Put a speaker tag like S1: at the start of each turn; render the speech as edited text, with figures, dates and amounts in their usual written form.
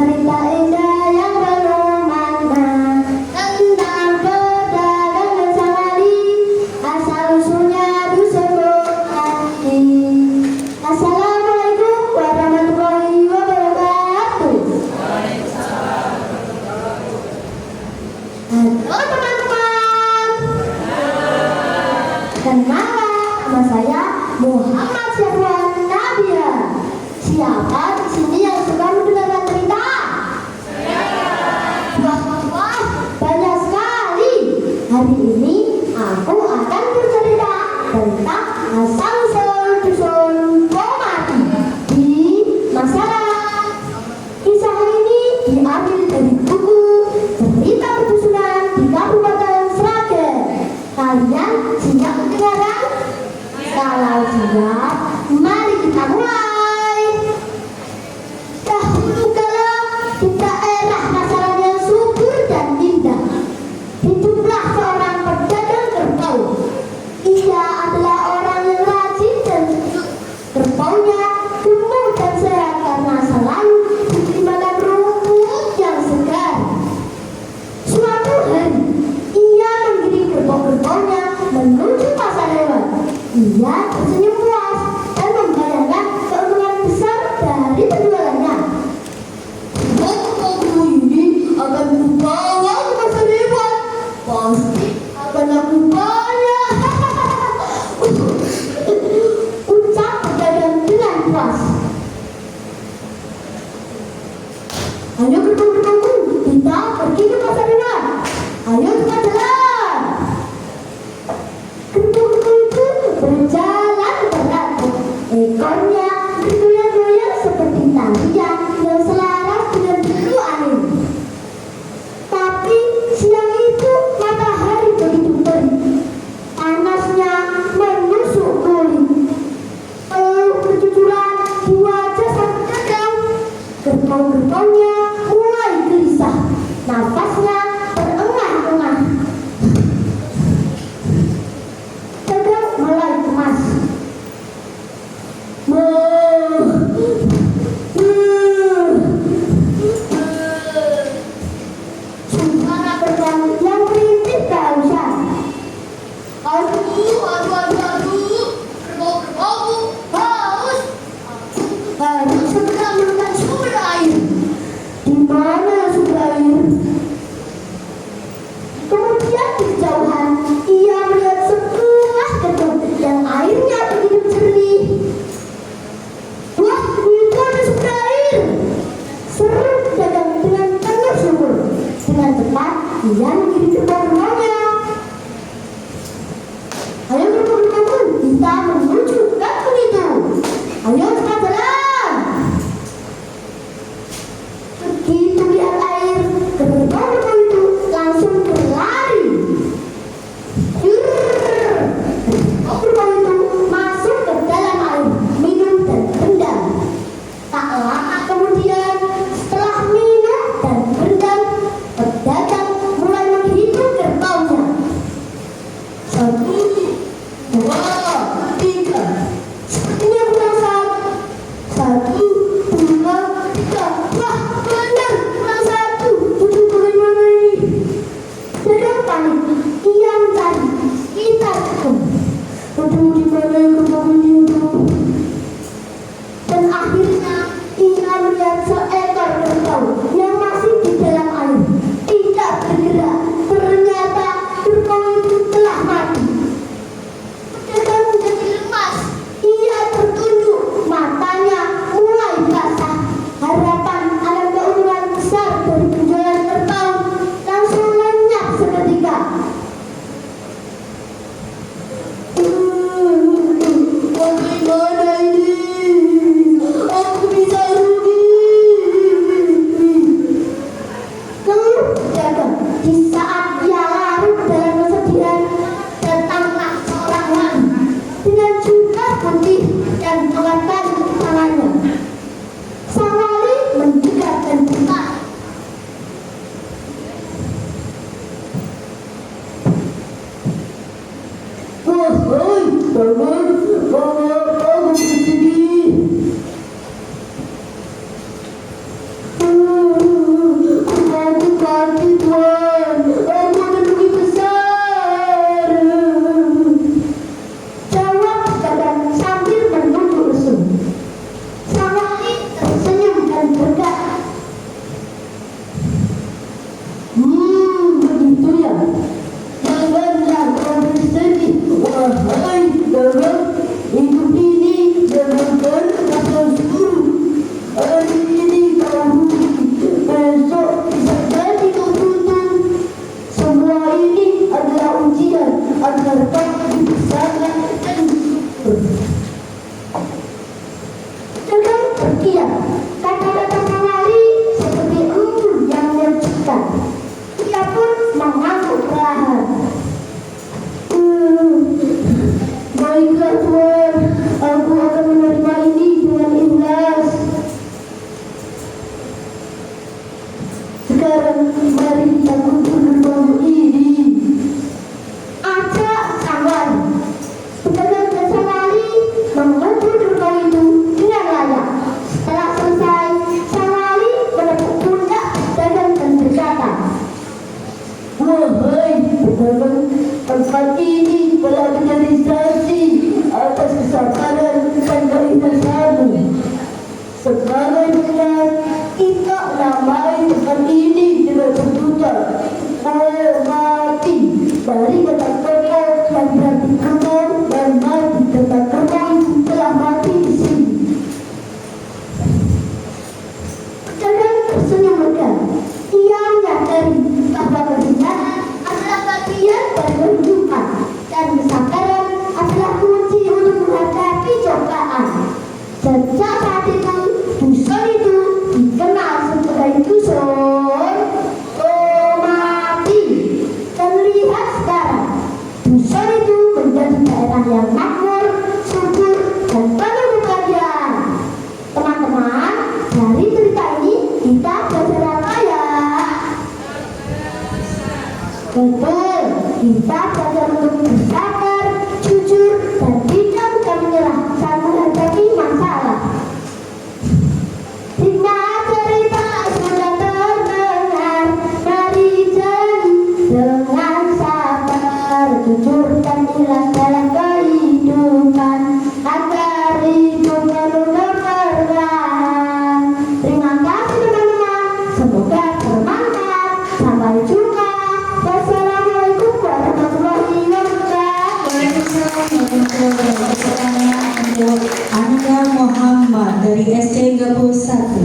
S1: cerita indah yang penuh makna tentang pedagang dan sawari, asal usulnya dusun hati. Assalamualaikum warahmatullahi wabarakatuh. Halo teman-teman. Kenalan, nama saya Muhammad Syahwan Nabila. Siapa di sini yang suka mendengarkan cerita? Wah, banyak sekali. Hari ini aku akan bercerita tentang asal-usul dusun Komati di masyarakat. Kisah ini diambil dari buku Cerita Pedusunan di Kabupaten Sragen. Kalian siap mendengarkan? Kalau siap, mari kita mulai. Dahulu kala di daerah masyarakat yang subur dan indah, hiduplah seorang pedagang kerbau. Ia adalah orang yang rajin dan jujur. Kerbaunya gemuk dan sehat karena selalu diberi makan rumput yang segar. Suatu hari, ia menggiring kerbau-kerbaunya menuju pasar hewan. Ia tersenyum puas dan membayangkan keuntungan besar dari penjualannya. Kerbau ini akan kubawa ke pasar hewan. Pasti akan laku banyak. Ucap pedagang dengan puas. Ayo kerbau-kerbauku, kita pergi ke pasar hewan. Ayo kita jalan. Kerbau-kerbau itu berjalan beratur. Ekornya bergoyang-goyang seperti tarian yang selaras dengan deru angin. Tapi siang itu matahari begitu terik. Panasnya menusuk kulit. Peluh bercucuran di wajah sang pedagang. Kerbau-kerbaunya mulai gelisah. Nafasnya terengah-engah. Pedagang mulai cemas. Suara pedagang yang merintih kehausan. Aduh, kerbau-kerbauku haus. Harus segera menemukan sumber air. Di mana sumber air? Kemudian di kejauhan ia melihat sebuah gedung yang airnya begitu jernih. Wah, itu ada sumber air. Seru pedagang dengan penuh syukur. Dengan cepat ia mengirim kerbau-kerbaunya. Ayo kerbau-kerbauku, kita menuju gedung itu. Ayo cepat jalan. Begitu lihat air, kerbau-kerbau itu langsung berlari. Kerbau itu masuk ke dalam air, minum dan berendam. Tak lama kemudian, setelah minum dan berendam, pedagang mulai menghitung kerbaunya. 1, 2, 3. Sepertinya kurang 1, 2, 3. Wah, benar, kurang 1. Tujuh bagaimana ini? Pedagang panik. Ia mencari sekitar gedung. Aduh, di mana yang kerbau ini? Dan akhirnya ia melihat seekor kerbau yang masih di dalam air, tidak bergerak. Ternyata kerbau itu telah mati. Pedagang menjadi lemas. Ia tertunduk, matanya mulai basah. Harapan akan keuntungan besar dari penjualan kerbau langsung lenyap seketika. Bagaimana ini? Aku bisa rugi. Keluh pedagang. Di saat ia larut dalam kesedihan, datanglah seorang wanita dengan jubah putih dan mengangkat tangannya. Sang wali mendekat dan berkata, "Wahai teman, mengapa aku bersedih? sekarang mari kita kumpul berbau ini. Ajak kawan, pedagang dan sawali mengumpul berbau itu dengan layak. Setelah selesai, sawali menepuk pundak pedagang dan berkata, wahai pedagang, tempat ini telah menjadi saksi atas kesabaran dan keikhlasanmu. Sekarang kita namai tempat ini dengan sebutan mati dari kata kerbau yang berarti kerbau dan mati tempat kerbau itu telah mati di sini. Pedagang tersenyum lega. Ia menyadari bahwa kebenaran adalah bagian dari kehidupan dan kesabaran adalah kunci untuk menghadapi cobaan. Sejak saat itu, dusun itu dikenal sebagai dusun Tomati. Dan lihat sekarang, dusun itu menjadi daerah yang makmur, subur, dan penuh kebahagiaan. Teman-teman, dari cerita ini kita belajar apa ya? Betul, kita belajar untuk bersabar, jujur, dan tidak mudah menyerah saat menghadapi masalah. Hingga cerita sudah terdengar, mari jadi dengan sabar, jujur dan ikhlas dalam kehidupan, agar hidup penuh keberkahan. Terima kasih teman-teman, semoga bermanfaat. Sampai jumpa. Wassalamualaikum warahmatullahi wabarakatuh.
S2: Waalaikumsalam warahmatullahi wabarakatuh. Anda Muhammad dari SC 31.